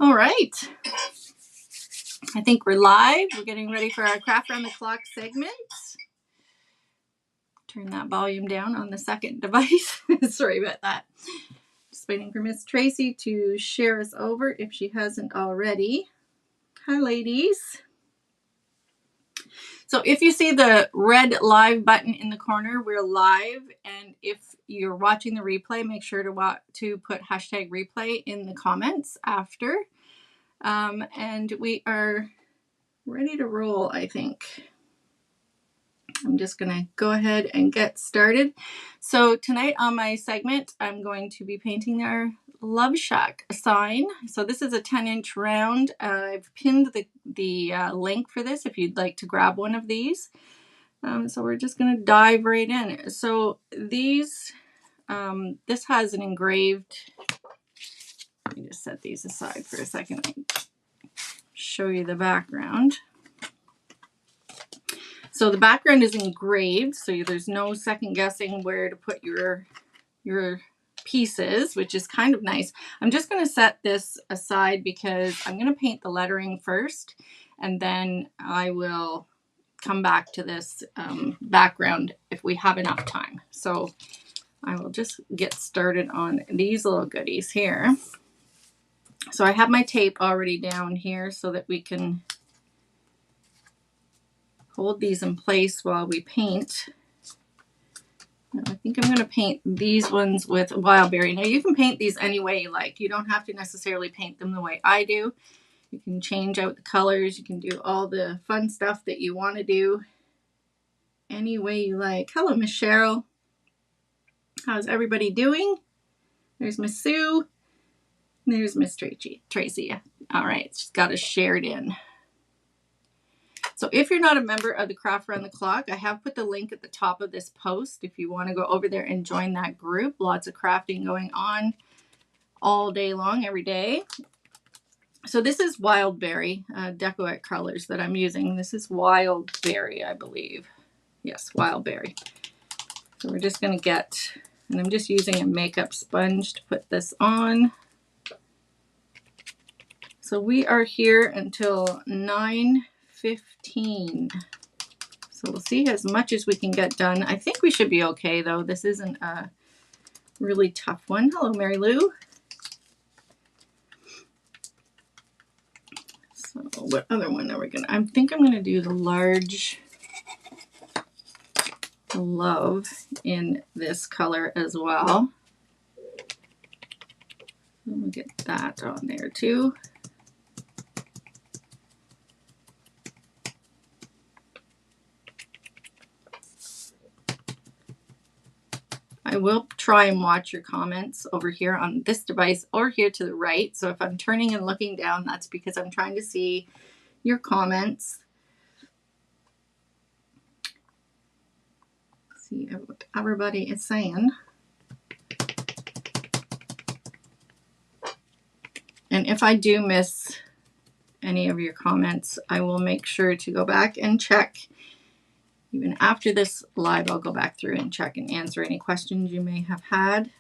All right. I think we're live. We're getting ready for our Craft Around the Clock segment. Turn that volume down on the second device. Sorry about that. Just waiting for Miss Tracy to share us over if she hasn't already. Hi, ladies. So if you see the red live button in the corner, we're live. And if you're watching the replay, make sure to put hashtag replay in the comments after. And we are ready to roll, I think. I'm just going to go ahead and get started. So tonight on my segment, I'm going to be painting our Love Shack sign. So this is a 10-inch round. I've pinned the link for this if you'd like to grab one of these. So we're just going to dive right in. So these, this has an engraved, let me just set these aside for a second and show you the background. So the background is engraved, so there's no second guessing where to put your pieces, which is kind of nice. I'm just going to set this aside because I'm going to paint the lettering first, and then I will come back to this background if we have enough time. So I will just get started on these little goodies here. So I have my tape already down here so that we can hold these in place while we paint. Now, I think I'm going to paint these ones with Wildberry. Now you can paint these any way you like. You don't have to necessarily paint them the way I do. You can change out the colors. You can do all the fun stuff that you want to do any way you like. Hello, Miss Cheryl. How's everybody doing? There's Miss Sue. There's Miss Tracy. All right, she's got us shared in. So if you're not a member of the Craft Around the Clock, I have put the link at the top of this post if you want to go over there and join that group. Lots of crafting going on all day long, every day. So this is Wildberry Deco colors that I'm using. This is Wildberry, I believe. Yes, Wildberry. So we're just going to get, and I'm just using a makeup sponge to put this on. So we are here until 9:15. So we'll see as much as we can get done. I think we should be okay, though. This isn't a really tough one. Hello, Mary Lou. So what other one are we going to? I think I'm going to do the large love in this color as well. We'll get that on there, too. I will try and watch your comments over here on this device or here to the right. So if I'm turning and looking down, that's because I'm trying to see your comments. See what everybody is saying. And if I do miss any of your comments, I will make sure to go back and check. Even after this live, I'll go back through and check and answer any questions you may have had.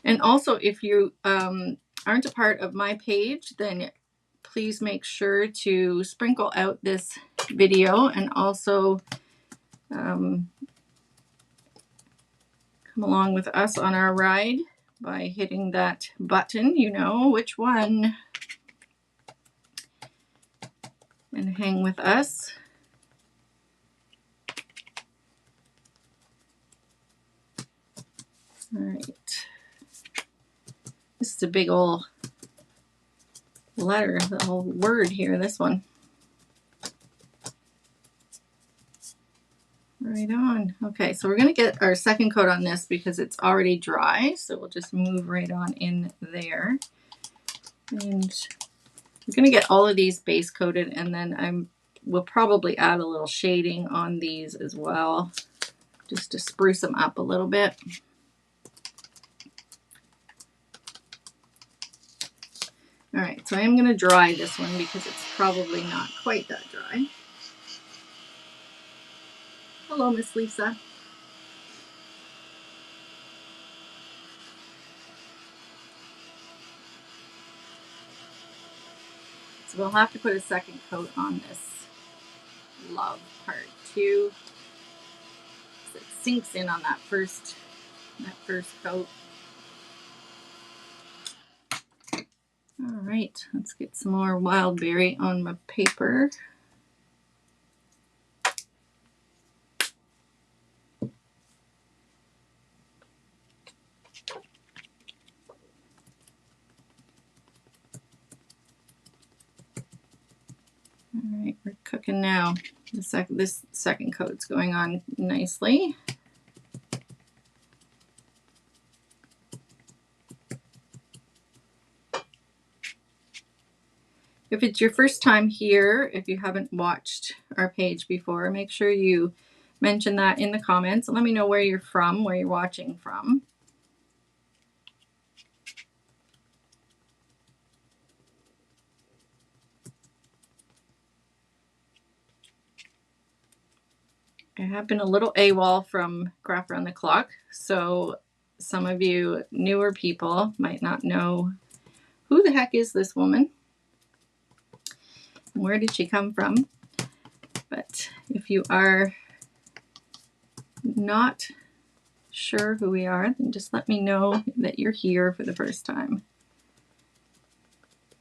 And also, if you aren't a part of my page, then please make sure to sprinkle out this video and also come along with us on our ride by hitting that button. You know which one. And hang with us. All right. This is a big old letter, the whole word here, this one. Right on. Okay, so we're going to get our second coat on this because it's already dry. So we'll just move right on in there. And we're going to get all of these base coated, and then we'll probably add a little shading on these as well, just to spruce them up a little bit. All right, so I'm going to dry this one because it's probably not quite that dry. Hello, Miss Lisa. So we'll have to put a second coat on this love part too. So it sinks in on that first coat. All right, let's get some more wild berry on my paper. All right, we're cooking now. This second coat's going on nicely. If it's your first time here, if you haven't watched our page before, make sure you mention that in the comments and let me know where you're from, where you're watching from. I have been a little AWOL from Craft Around the Clock, so some of you newer people might not know who the heck is this woman? Where did she come from? But if you are not sure who we are, then just let me know that you're here for the first time.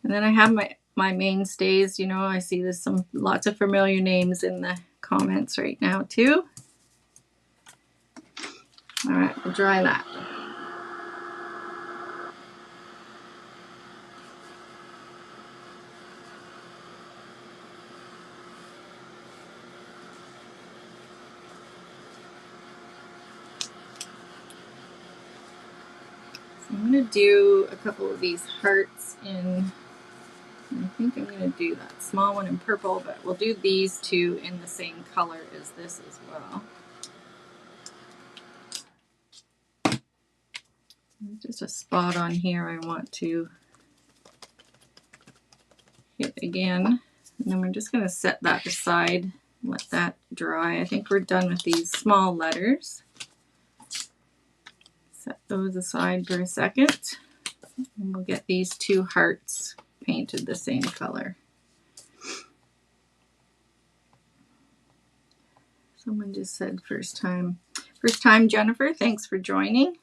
And then I have my mainstays. You know, I see there's lots of familiar names in the comments right now too. All right, we'll dry that. So I'm going to do a couple of these hearts in, I think I'm going to do that small one in purple, but we'll do these two in the same color as this as well. Just a spot on here I want to hit again. And then we're just going to set that aside, let that dry. I think we're done with these small letters. Set those aside for a second. And we'll get these two hearts painted the same color. Someone just said first time. First time, Jennifer. Thanks for joining.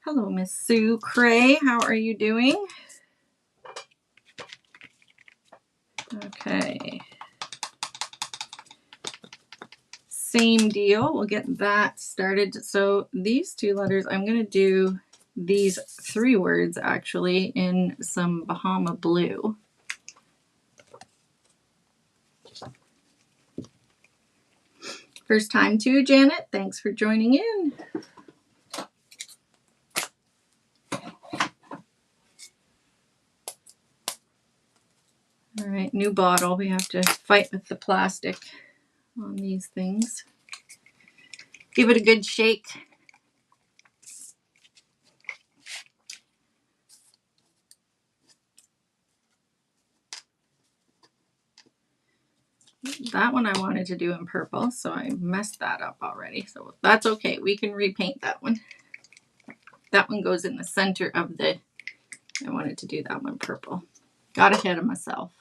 Hello, Miss Sue Cray. How are you doing? Okay. Same deal. We'll get that started. So these two letters, I'm going to do these three words actually in some Bahama blue. First time too, Janet. Thanks for joining in. All right, new bottle. We have to fight with the plastic on these things. Give it a good shake. That one I wanted to do in purple, so I messed that up already. So that's okay. We can repaint that one. That one goes in the center of the, I wanted to do that one purple. Got ahead of myself.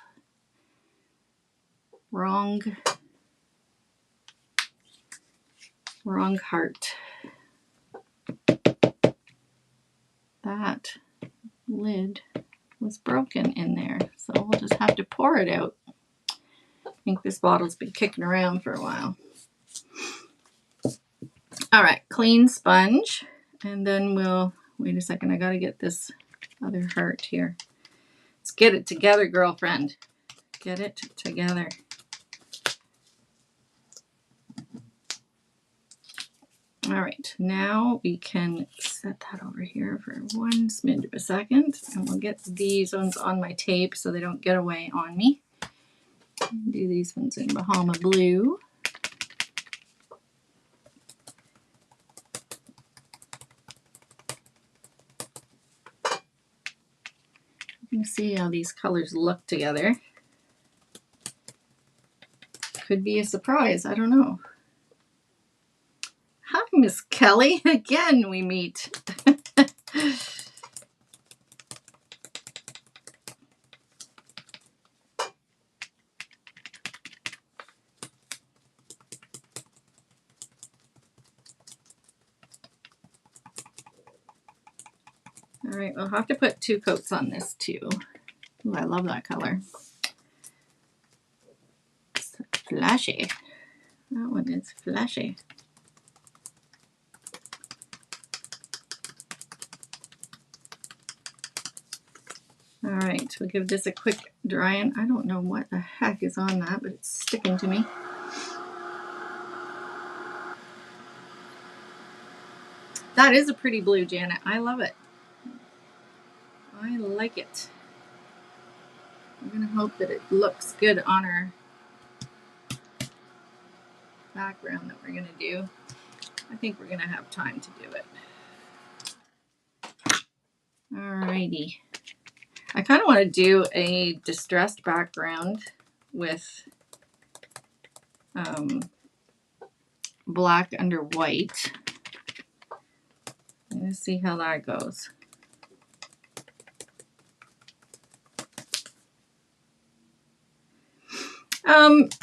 Wrong heart. That lid was broken in there, so we'll just have to pour it out. I think this bottle's been kicking around for a while. All right, clean sponge, and then we'll, wait a second, I gotta get this other heart here. Let's get it together, girlfriend. Get it together. All right, now we can set that over here for one smidge of a second, and we'll get these ones on my tape so they don't get away on me. Do these ones in Bahama blue. You can see how these colors look together. Could be a surprise, I don't know. Hi, Miss Kelly. Again, we meet. All right, we'll have to put 2 coats on this too. Ooh, I love that color. It's flashy. That one is flashy. All right, we'll give this a quick drying. I don't know what the heck is on that, but it's sticking to me. That is a pretty blue, Janet. I love it. I like it. I'm going to hope that it looks good on our background that we're going to do. I think we're going to have time to do it. Alrighty. I kind of want to do a distressed background with black under white. Let's see how that goes.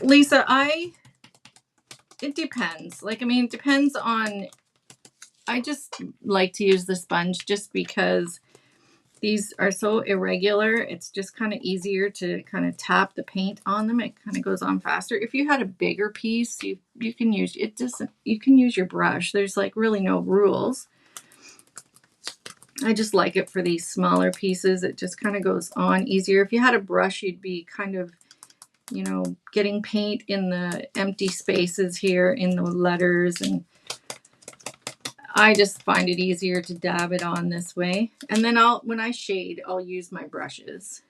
Lisa, it depends. Like, I mean, it depends on, I just like to use the sponge just because these are so irregular. It's just kind of easier to kind of tap the paint on them. It kind of goes on faster. If you had a bigger piece, you can use it. You can use your brush. There's like really no rules. I just like it for these smaller pieces. It just kind of goes on easier. If you had a brush, you'd be kind of, you know, getting paint in the empty spaces here in the letters, and I just find it easier to dab it on this way. And then when I shade, I'll use my brushes.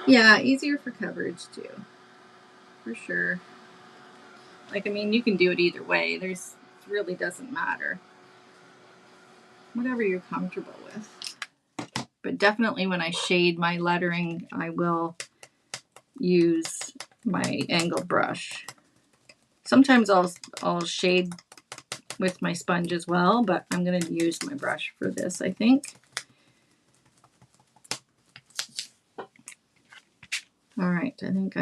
Yeah, easier for coverage too, for sure. Like, I mean, you can do it either way. It really doesn't matter. Whatever you're comfortable with. But definitely when I shade my lettering, I will use my angled brush. Sometimes I'll shade with my sponge as well, but I'm going to use my brush for this, I think. All right, I think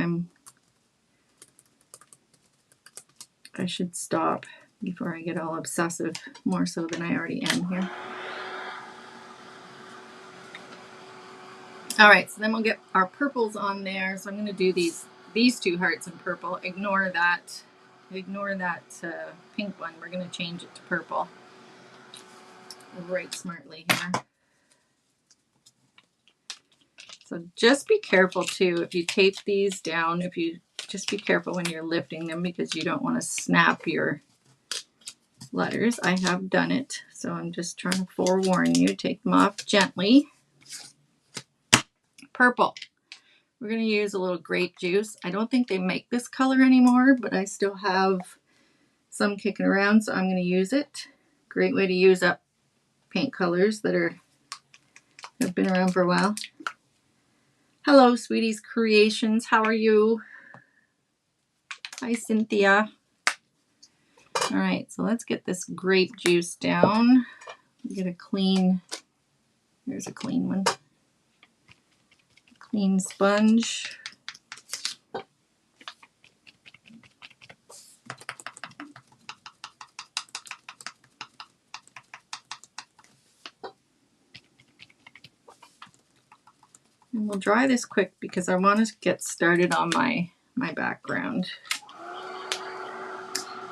I should stop before I get all obsessive, more so than I already am here. All right, so then we'll get our purples on there. So I'm going to do these 2 hearts in purple. Ignore that pink one. We're going to change it to purple. Right smartly here. So just be careful too if you tape these down. Just be careful when you're lifting them because you don't want to snap your letters. I have done it, so I'm just trying to forewarn you. Take them off gently. Purple. We're going to use a little grape juice. I don't think they make this color anymore, but I still have some kicking around, so I'm going to use it. Great way to use up paint colors that have been around for a while. Hello, Sweeties Creations. How are you? Hi, Cynthia. All right, so let's get this grape juice down. Get a clean, there's a clean one. Clean sponge. And we'll dry this quick because I want to get started on my background.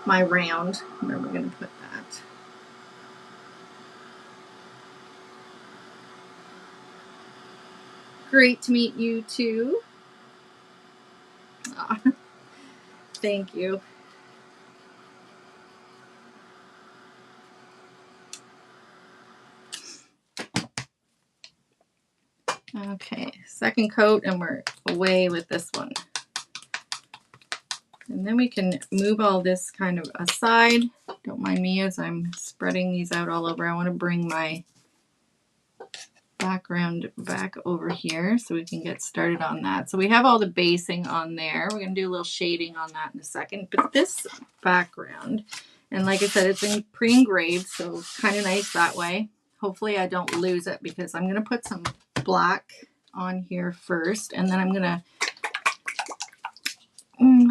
My round, where we're going to put that. Great to meet you too. Oh, thank you. Okay, second coat and we're away with this one. And then we can move all this kind of aside. Don't mind me as I'm spreading these out all over. I want to bring my background back over here so we can get started on that. So we have all the basing on there. We're going to do a little shading on that in a second. But this background, and like I said, it's pre-engraved, so kind of nice that way. Hopefully I don't lose it because I'm going to put some black on here first, and then I'm going to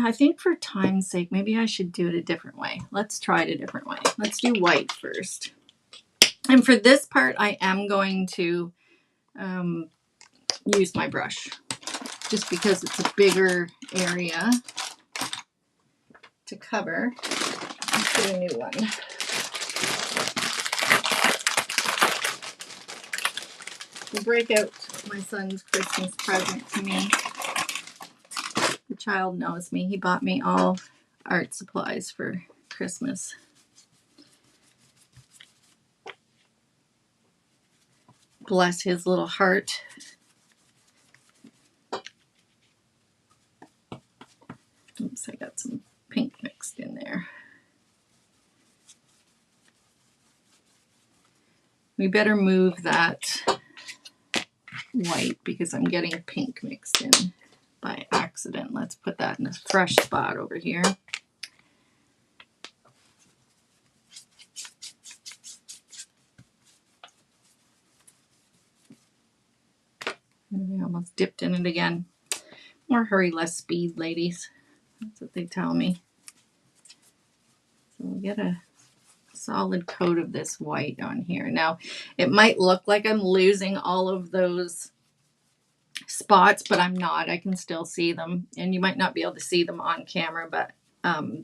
I think for time's sake, maybe I should do it a different way. Let's try it a different way. Let's do white first. And for this part, I am going to use my brush just because it's a bigger area to cover. Let's get a new one. To break out my son's Christmas present to me. The child knows me. He bought me all art supplies for Christmas. Bless his little heart. Oops, I got some pink mixed in there. We better move that white because I'm getting pink mixed in by accident. Let's put that in a fresh spot over here. We almost dipped in it again. More hurry, less speed, ladies. That's what they tell me. So we'll get a solid coat of this white on here. Now, it might look like I'm losing all of those spots, but I'm not. I can still see them, and you might not be able to see them on camera, but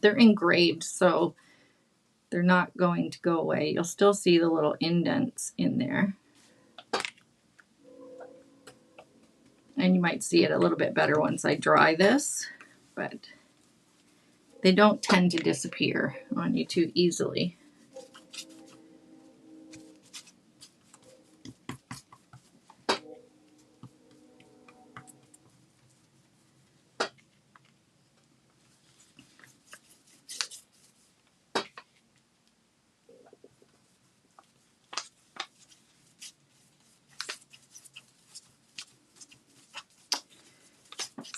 they're engraved, so they're not going to go away. You'll still see the little indents in there. And you might see it a little bit better once I dry this, but they don't tend to disappear on you too easily.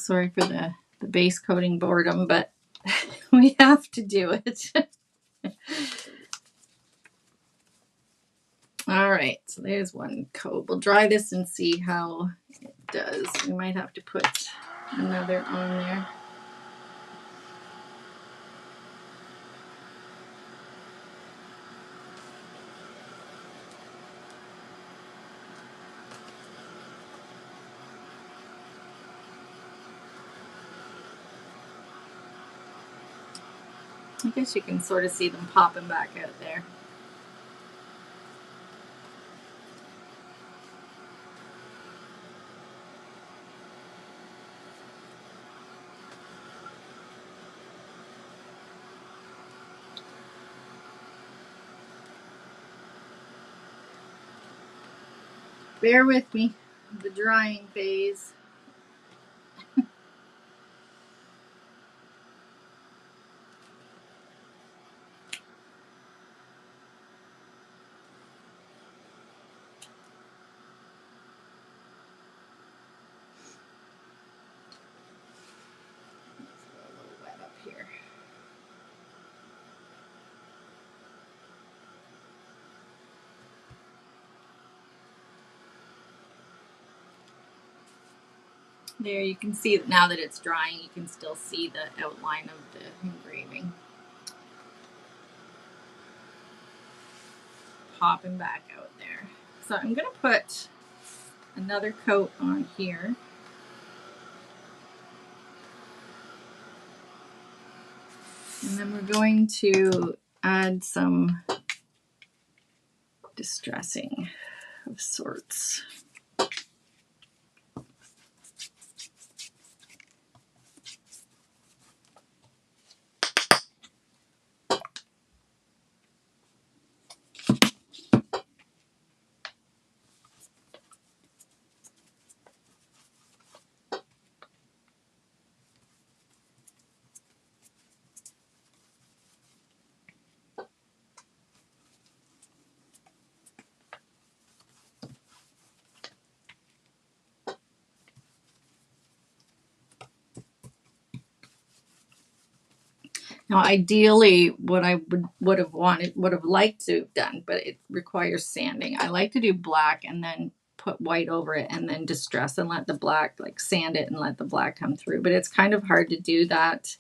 Sorry for the base coating boredom, but we have to do it. All right, so there's one coat. We'll dry this and see how it does. We might have to put another on there. I guess you can sort of see them popping back out there. Bear with me, the drying phase. A little wet up here. There, you can see now that it's drying, you can still see the outline of the engraving. Popping back out there. So I'm going to put another coat on here. And then we're going to add some distressing of sorts. Now, ideally, what I would have liked to have done, but it requires sanding. I like to do black and then put white over it and then distress and let the black, like sand it and let the black come through. But it's kind of hard to do that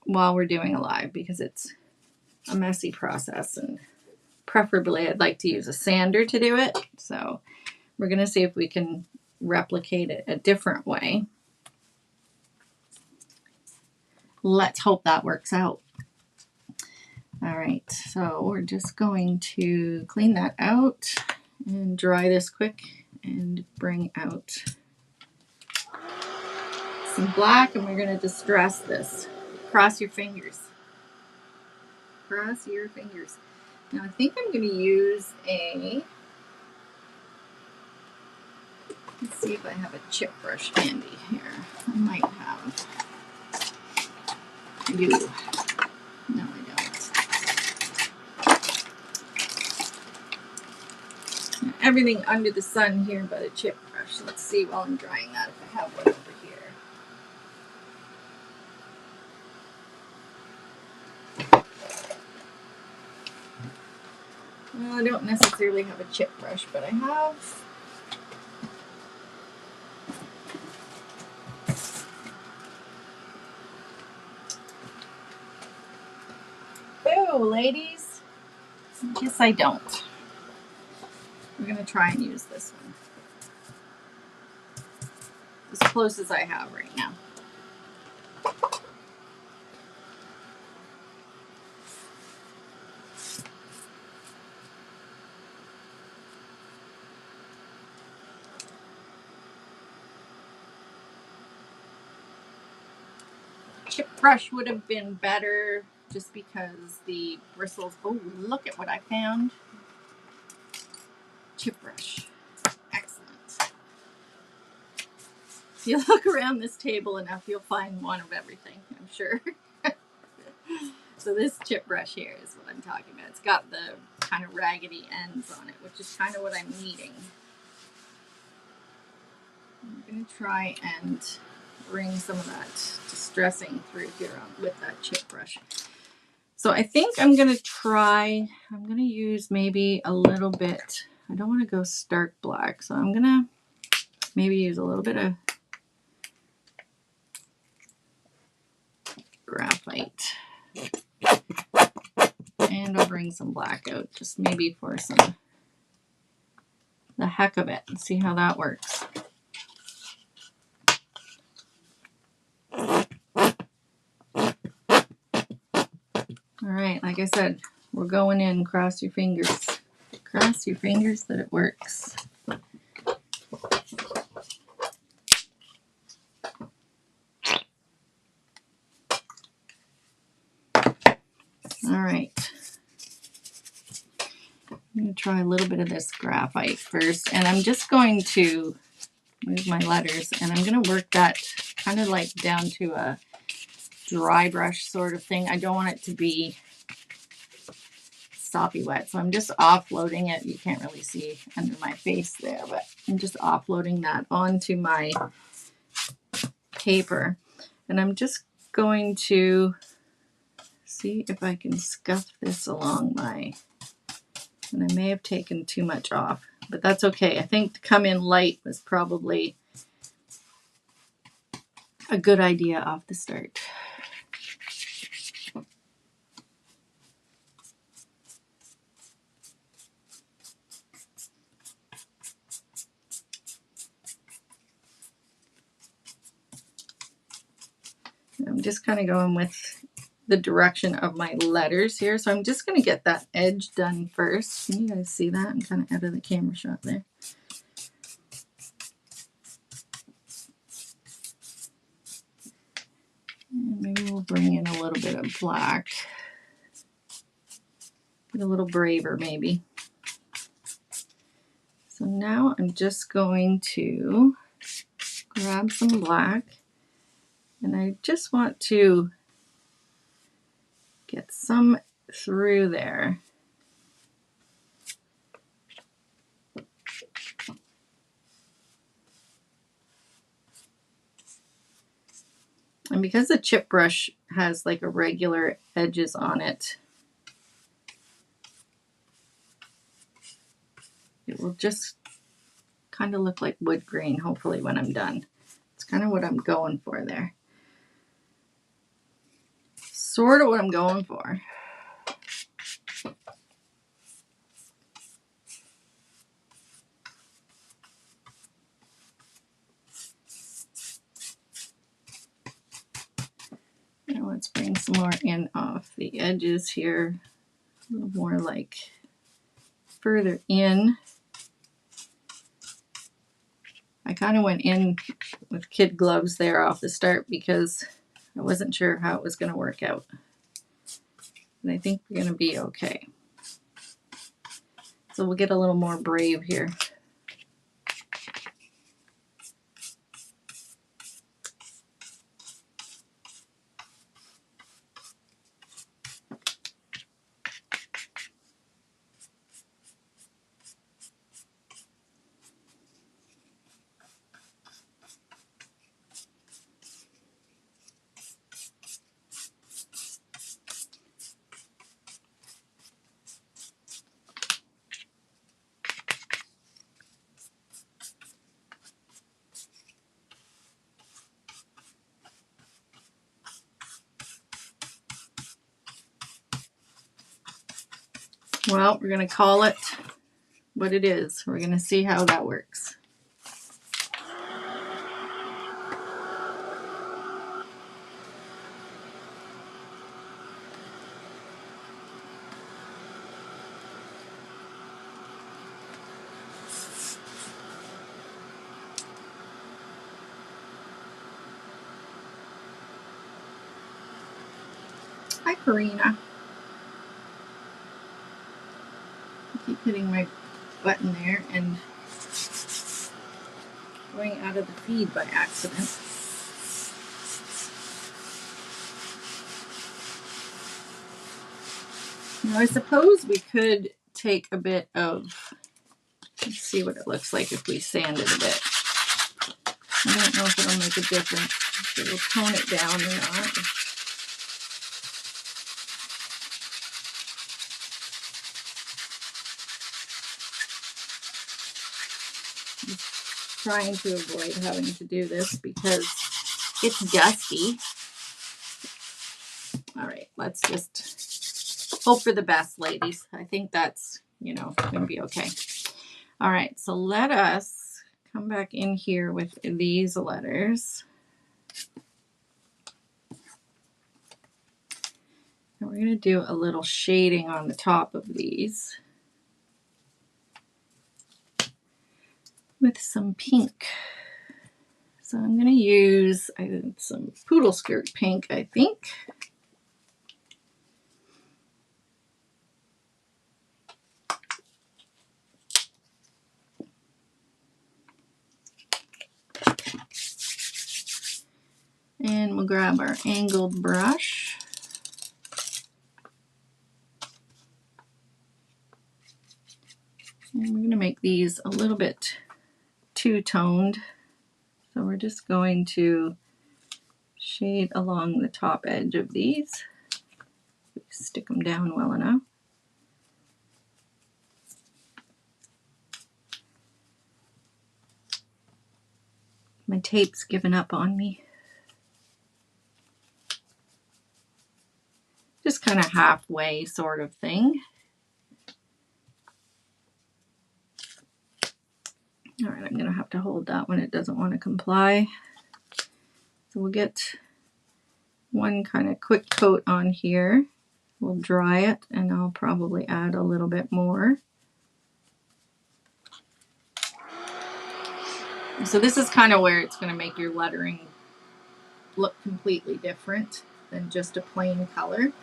while we're doing a live because it's a messy process and preferably I'd like to use a sander to do it. So we're going to see if we can replicate it a different way. Let's hope that works out. All right, so we're just going to clean that out and dry this quick and bring out some black, and we're going to distress this. Cross your fingers. Cross your fingers. Now I think I'm going to use let's see if I have a chip brush handy here. I might have. I do. No, I don't. Everything under the sun here but a chip brush. Let's see while I'm drying that if I have one over here. Well, I don't necessarily have a chip brush, but I have. Boo, ladies. Yes, I don't. We're going to try and use this one. As close as I have right now. Chip brush would have been better just because the bristles. Oh, look at what I found. Chip brush. Excellent. If you look around this table enough, you'll find one of everything, I'm sure. So this chip brush here is what I'm talking about. It's got the kind of raggedy ends on it, which is kind of what I'm needing. I'm going to try and bring some of that distressing through here with that chip brush. So I think I'm going to use maybe a little bit. I don't want to go stark black, so I'm going to maybe use a little bit of graphite. And I'll bring some black out, just maybe for the heck of it, and see how that works. All right, like I said, we're going in. Cross your fingers. Cross your fingers that it works. All right. I'm going to try a little bit of this graphite first, and I'm just going to move my letters, and I'm going to work that kind of like down to a dry brush sort of thing. I don't want it to be soppy wet, so I'm just offloading it. You can't really see under my face there, but I'm just offloading that onto my paper, and I'm just going to see if I can scuff this along my, and I may have taken too much off, but that's okay. I think to come in light was probably a good idea off the start. I'm just kind of going with the direction of my letters here. So I'm just going to get that edge done first. Can you guys see that? I'm kind of out of the camera shot there. And maybe we'll bring in a little bit of black. Get a little braver maybe. So now I'm just going to grab some black, and I just want to get some through there. And because the chip brush has like irregular edges on it, it will just kind of look like wood grain, hopefully, when I'm done. It's kind of what I'm going for there. Sort of what I'm going for. Now let's bring some more in off the edges here, a little more like further in. I kind of went in with kid gloves there off the start because I wasn't sure how it was going to work out. And I think we're going to be okay. So we'll get a little more brave here. Well, we're going to call it what it is. We're going to see how that works. Hi, Karina. I keep hitting my button there and going out of the feed by accident. Now, I suppose we could take a bit of, let's see what it looks like if we sand it a bit. I don't know if it'll make a difference, if it'll tone it down or not. Trying to avoid having to do this because it's dusty. All right, let's just hope for the best, ladies. I think that's, gonna be okay. All right, so let us come back in here with these letters. And we're gonna do a little shading on the top of these with some pink. So I'm going to use some poodle skirt pink, I think. And we'll grab our angled brush. And we're going to make these a little bit two-toned. So we're just going to shade along the top edge of these. Stick them down well enough. My tape's given up on me. Just kind of halfway sort of thing. All right, I'm going to have to hold that when it doesn't want to comply. So we'll get one kind of quick coat on here. We'll dry it and I'll probably add a little bit more. So this is kind of where it's going to make your lettering look completely different than just a plain color.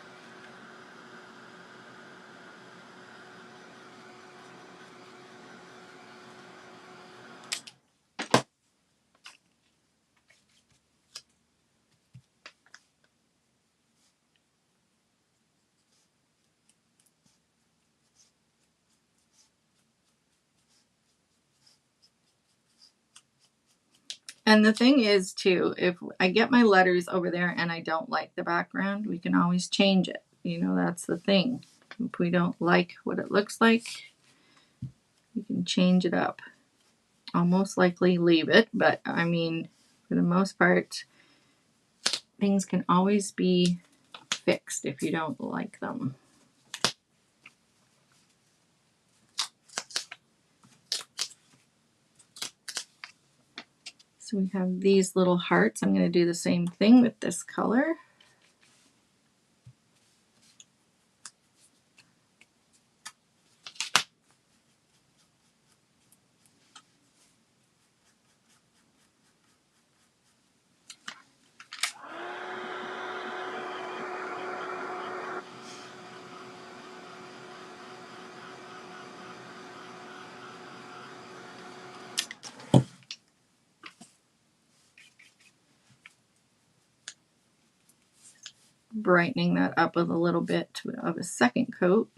And the thing is too, if I get my letters over there and I don't like the background, we can always change it. That's the thing. If we don't like what it looks like, we can change it up. I'll most likely leave it, but I mean, for the most part, things can always be fixed if you don't like them. So we have these little hearts. I'm going to do the same thing with this color. brightening that up with a little bit of a second coat.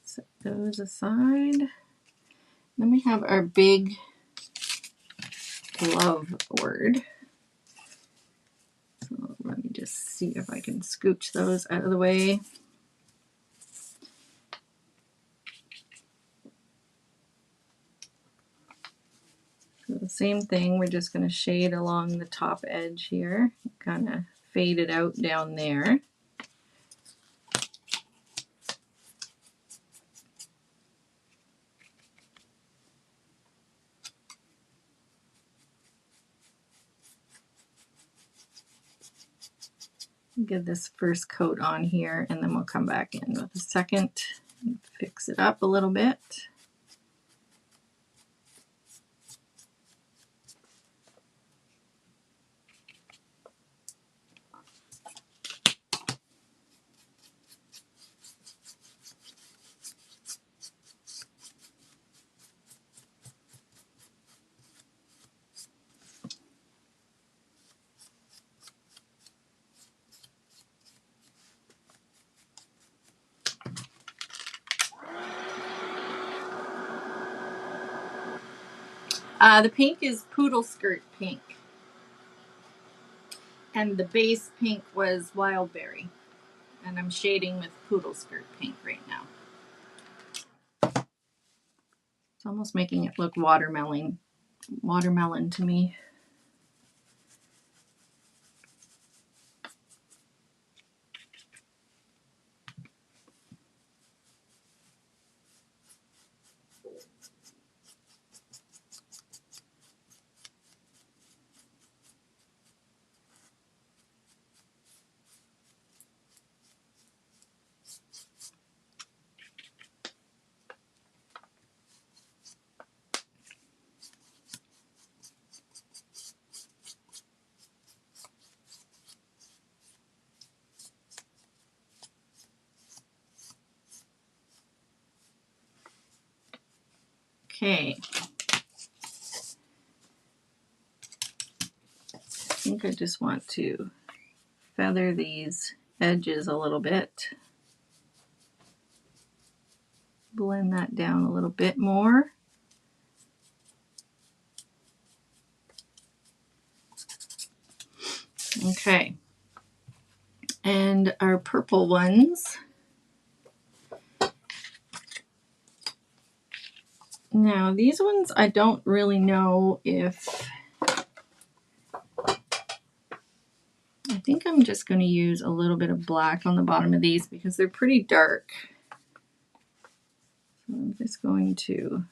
Set those aside. Then we have our big love word. So let me just see if I can scooch those out of the way. So the same thing, we're just going to shade along the top edge here, kind of fade it out down there. Get this first coat on here, and then we'll come back in with a second and fix it up a little bit. The pink is Poodle Skirt Pink. And the base pink was Wild Berry. And I'm shading with Poodle Skirt Pink right now. It's almost making it look watermelon to me. Okay. I think I just want to feather these edges a little bit. Blend that down a little bit more. Okay. And our purple ones. Now these ones I don't really know if, I think I'm just going to use a little bit of black on the bottom of these because they're pretty dark. So I'm just going to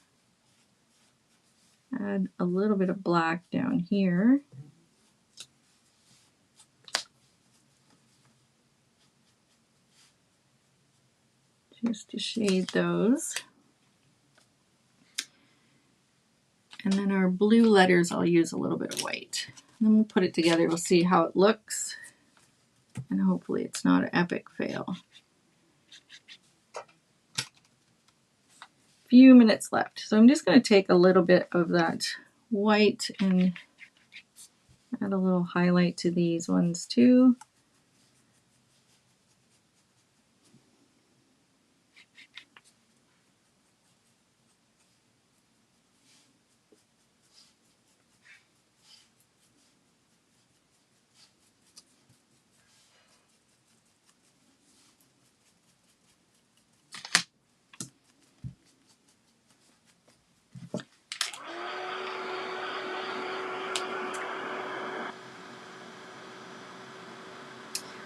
add a little bit of black down here. Just to shade those. And then our blue letters, I'll use a little bit of white. And then we'll put it together. We'll see how it looks. And hopefully it's not an epic fail. Few minutes left. So I'm just going to take a little bit of that white and add a little highlight to these ones too.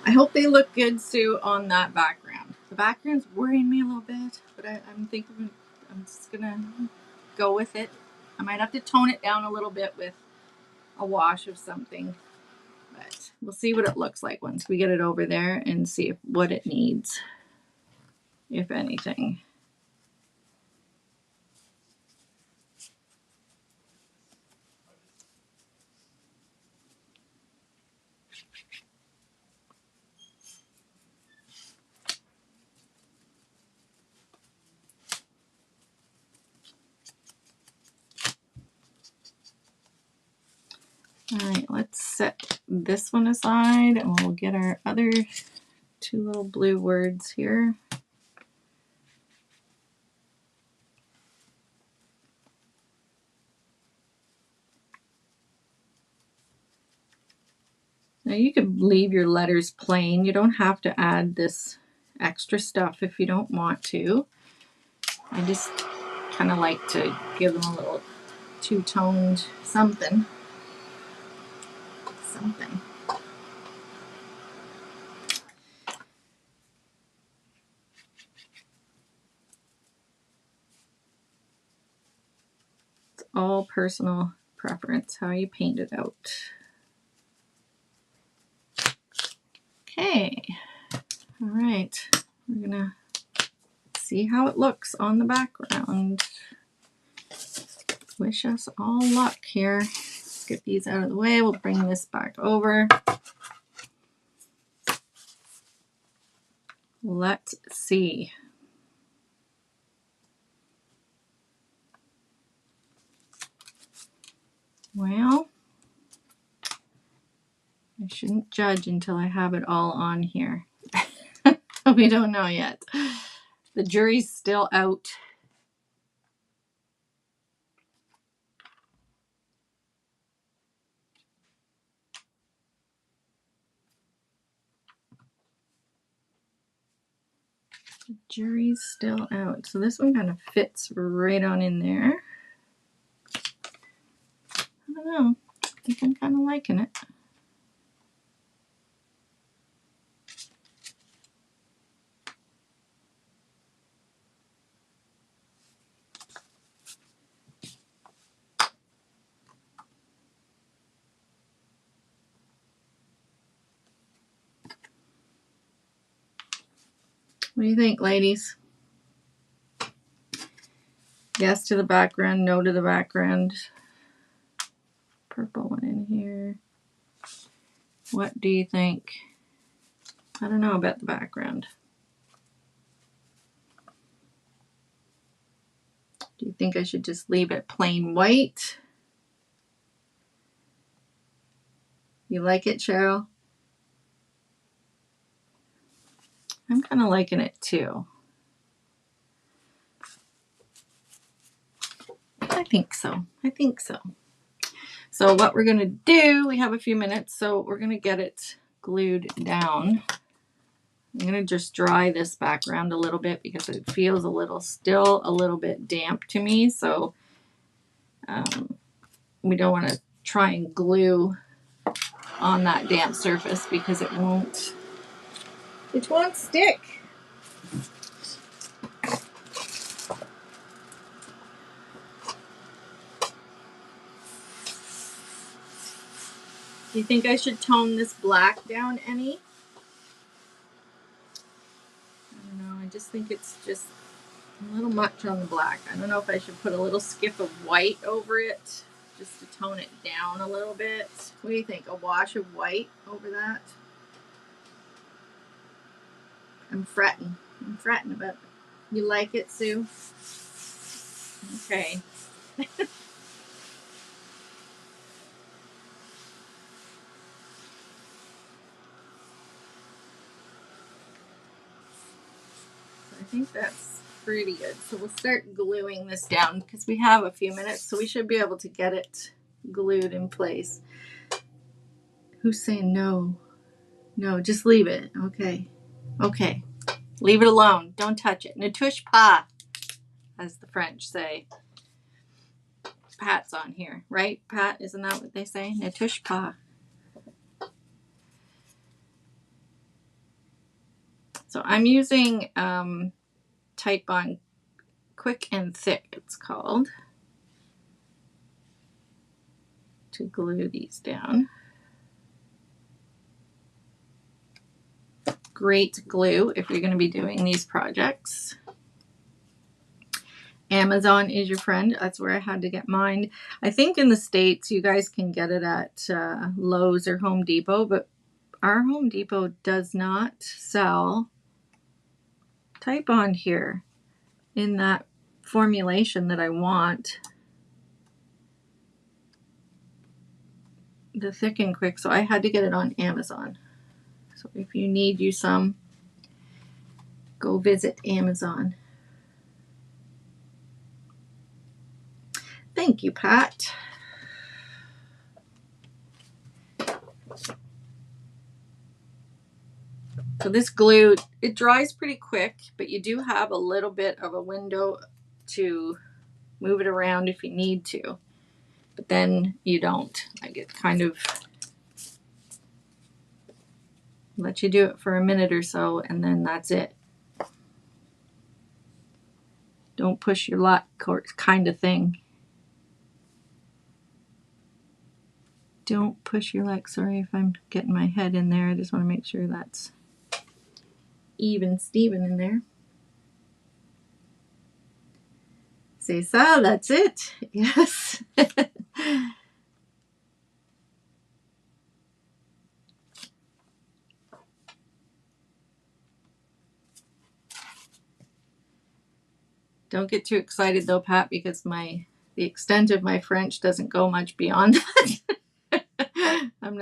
I hope they look good, Sue, on that background. The background's worrying me a little bit, but I'm thinking I'm just gonna go with it. I might have to tone it down a little bit with a wash of something, but we'll see what it looks like once we get it over there and see what it needs, if anything. All right, let's set this one aside and we'll get our other two little blue words here. Now you could leave your letters plain. You don't have to add this extra stuff if you don't want to. I just kind of like to give them a little two-toned something. It's all personal preference, how you paint it out. Okay, all right, we're gonna see how it looks on the background. Wish us all luck here. Let's get these out of the way. We'll bring this back over. Let's see. Well, I shouldn't judge until I have it all on here. We don't know yet. The jury's still out. The jury's still out. So this one kind of fits right on in there. I don't know. I think I'm kind of liking it. What do you think, ladies? Yes to the background, no to the background. Purple one in here. What do you think? I don't know about the background. Do you think I should just leave it plain white? You like it, Cheryl? I'm kind of liking it too. I think so. I think so. So what we're going to do, we have a few minutes, so we're going to get it glued down. I'm going to just dry this background a little bit because it feels still a little bit damp to me. So we don't want to try and glue on that damp surface because it won't stick. Do you think I should tone this black down any? I don't know. I just think it's just a little much on the black. I don't know if I should put a little skip of white over it just to tone it down a little bit. What do you think? A wash of white over that? I'm fretting about it. You like it, Sue? Okay. I think that's pretty good. So we'll start gluing this down because we have a few minutes, so we should be able to get it glued in place. Who's saying no? No, just leave it. Okay. Okay. Leave it alone. Don't touch it. Ne touche pas, as the French say. Pat's on here, right? Pat, isn't that what they say? Ne touche pas. So I'm using Titebond Quick and Thick, it's called, to glue these down. Great glue if you're going to be doing these projects. Amazon is your friend. That's where I had to get mine. I think in the States you guys can get it at Lowe's or Home Depot, but our Home Depot does not sell Titebond here in that formulation that I want. the Thick and Quick, so I had to get it on Amazon. So if you need you some, go visit Amazon. Thank you, Pat. So this glue, it dries pretty quick, but you do have a little bit of a window to move it around if you need to. But then you don't. Like it kind of let you do it for a minute or so, and then that's it. Don't push your luck kind of thing. Don't push your luck. Sorry if I'm getting my head in there. I just want to make sure that's even Steven in there. C'est ça, that's it. Yes. Don't get too excited though, Pat, because the extent of my French doesn't go much beyond that.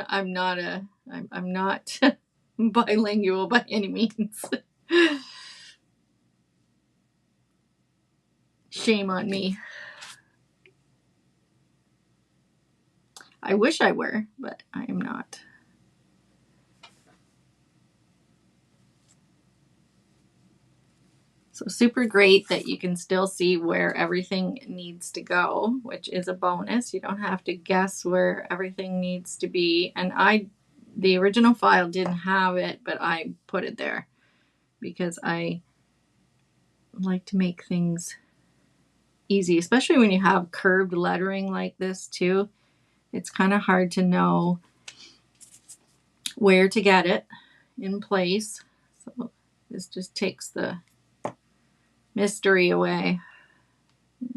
I'm not bilingual by any means. Shame on me. I wish I were, but I am not. So super great that you can still see where everything needs to go, which is a bonus. You don't have to guess where everything needs to be. And the original file didn't have it, but I put it there because I like to make things easy, especially when you have curved lettering like this too. It's kind of hard to know where to get it in place. So this just takes the mystery away.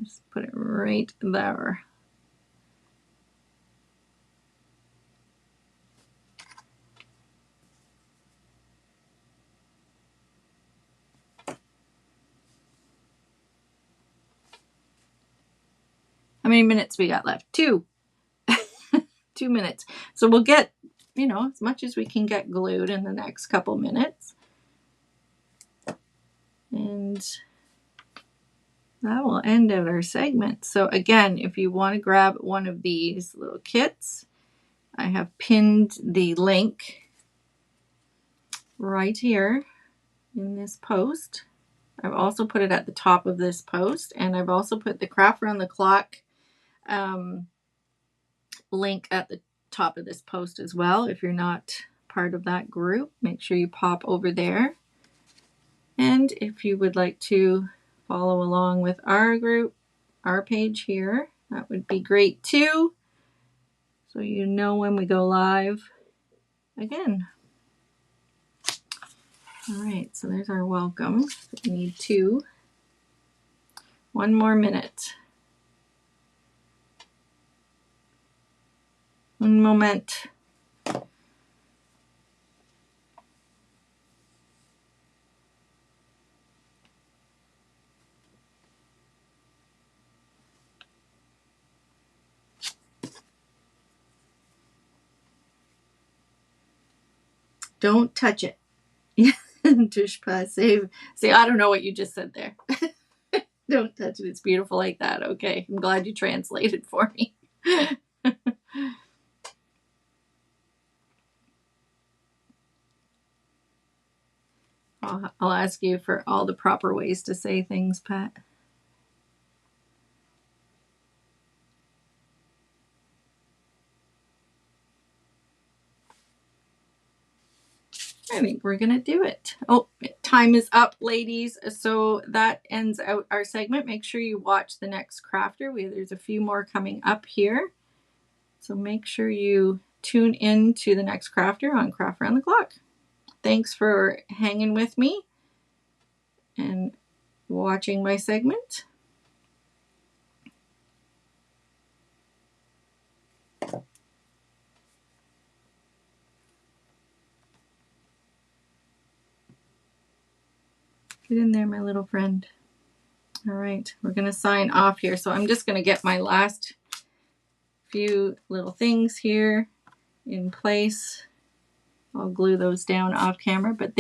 Just put it right there. How many minutes we got left? 2. 2 minutes. So we'll get, as much as we can get glued in the next couple minutes. And that will end out our segment. So again, if you want to grab one of these little kits, I have pinned the link right here in this post. I've also put it at the top of this post, and I've also put the Craft Around the Clock link at the top of this post as well. If you're not part of that group, make sure you pop over there. And if you would like to follow along with our group, our page here, that would be great too. So you know when we go live again. All right, so there's our welcome. We need 2. 1 more minute. Un moment. Don't touch it. Touche pas. See, I don't know what you just said there. Don't touch it. It's beautiful like that. Okay. I'm glad you translated for me. I'll ask you for all the proper ways to say things, Pat. I think we're going to do it. Oh, time is up, ladies. So that ends out our segment. Make sure you watch the next crafter. There's a few more coming up here. So make sure you tune in to the next crafter on Craft Around the Clock. Thanks for hanging with me and watching my segment. Get in there, my little friend. All right, we're going to sign off here. So I'm just going to get my last few little things here. in place. I'll glue those down off camera, but